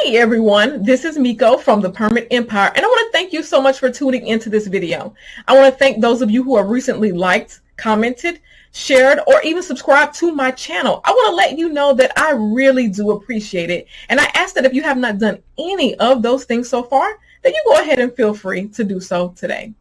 Hey everyone, this is Miko from the Permit Empire, and I want to thank you so much for tuning into this video. I want to thank those of you who have recently liked, commented, shared, or even subscribed to my channel. I want to let you know that I really do appreciate it, and I ask that if you have not done any of those things so far, then you go ahead and feel free to do so today.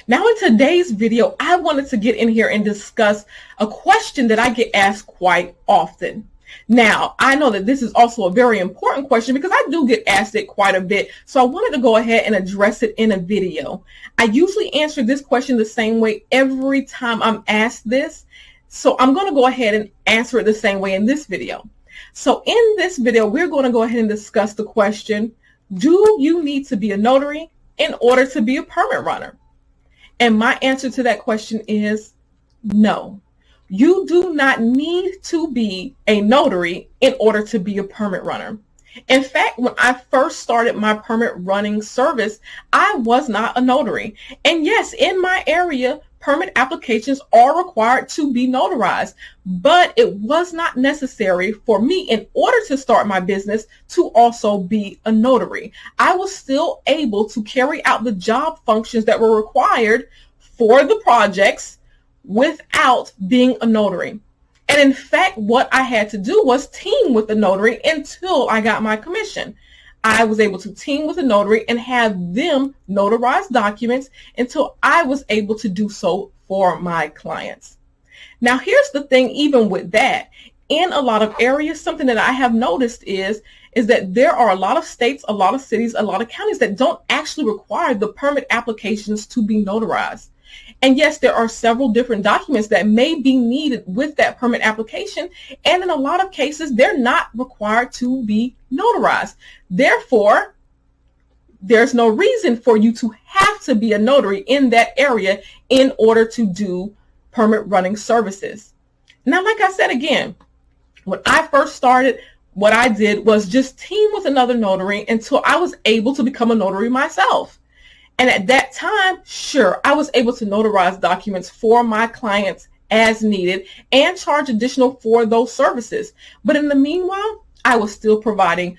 Now in today's video, I wanted to get in here and discuss a question that I get asked quite often. Now, I know that this is also a very important question because I do get asked it quite a bit, so I wanted to go ahead and address it in a video. I usually answer this question the same way every time I'm asked this, so I'm going to go ahead and answer it the same way in this video. So in this video, we're going to go ahead and discuss the question, do you need to be a notary in order to be a permit runner? And my answer to that question is no. You do not need to be a notary in order to be a permit runner. In fact, when I first started my permit running service, I was not a notary. And yes, in my area, permit applications are required to be notarized, but it was not necessary for me in order to start my business to also be a notary. I was still able to carry out the job functions that were required for the projects without being a notary. And in fact, what I had to do was team with a notary until I got my commission. I was able to team with a notary and have them notarize documents until I was able to do so for my clients. Now, here's the thing, even with that, in a lot of areas, something that I have noticed is that there are a lot of states, a lot of cities, a lot of counties that don't actually require the permit applications to be notarized. And yes, there are several different documents that may be needed with that permit application. And in a lot of cases, they're not required to be notarized. Therefore, there's no reason for you to have to be a notary in that area in order to do permit running services. Now, like I said again, when I first started, what I did was just team with another notary until I was able to become a notary myself. And at that time, sure, I was able to notarize documents for my clients as needed and charge additional for those services. But in the meanwhile, I was still providing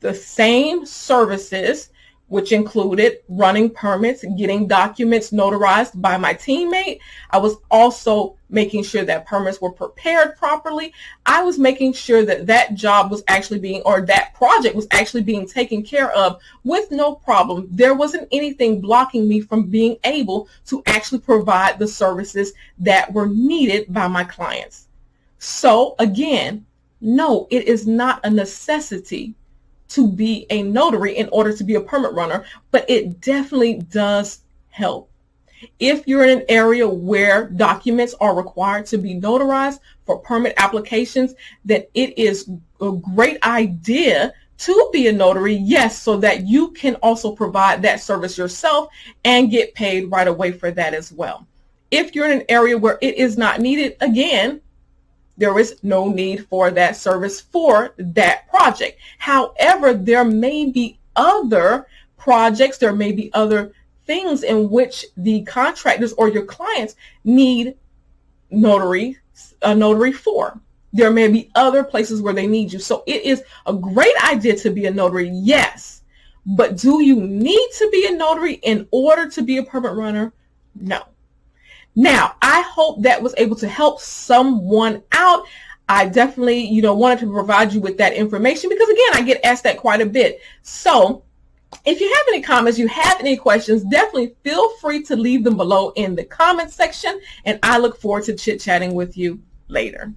the same services, which included running permits, getting documents notarized by my teammate. I was also making sure that permits were prepared properly. I was making sure that that job was actually being, or that project was actually being taken care of with no problem. There wasn't anything blocking me from being able to actually provide the services that were needed by my clients. So again, no, it is not a necessity to be a notary in order to be a permit runner, but it definitely does help. If you're in an area where documents are required to be notarized for permit applications, then it is a great idea to be a notary, yes, so that you can also provide that service yourself and get paid right away for that as well. If you're in an area where it is not needed, again, there is no need for that service for that project. However, there may be other projects, there may be other things in which the contractors or your clients need a notary for. There may be other places where they need you. So it is a great idea to be a notary, yes. But do you need to be a notary in order to be a permit runner? No. Now, I hope that was able to help someone out. I definitely, wanted to provide you with that information because, again, I get asked that quite a bit. So if you have any comments, you have any questions, definitely feel free to leave them below in the comment section, and I look forward to chit-chatting with you later.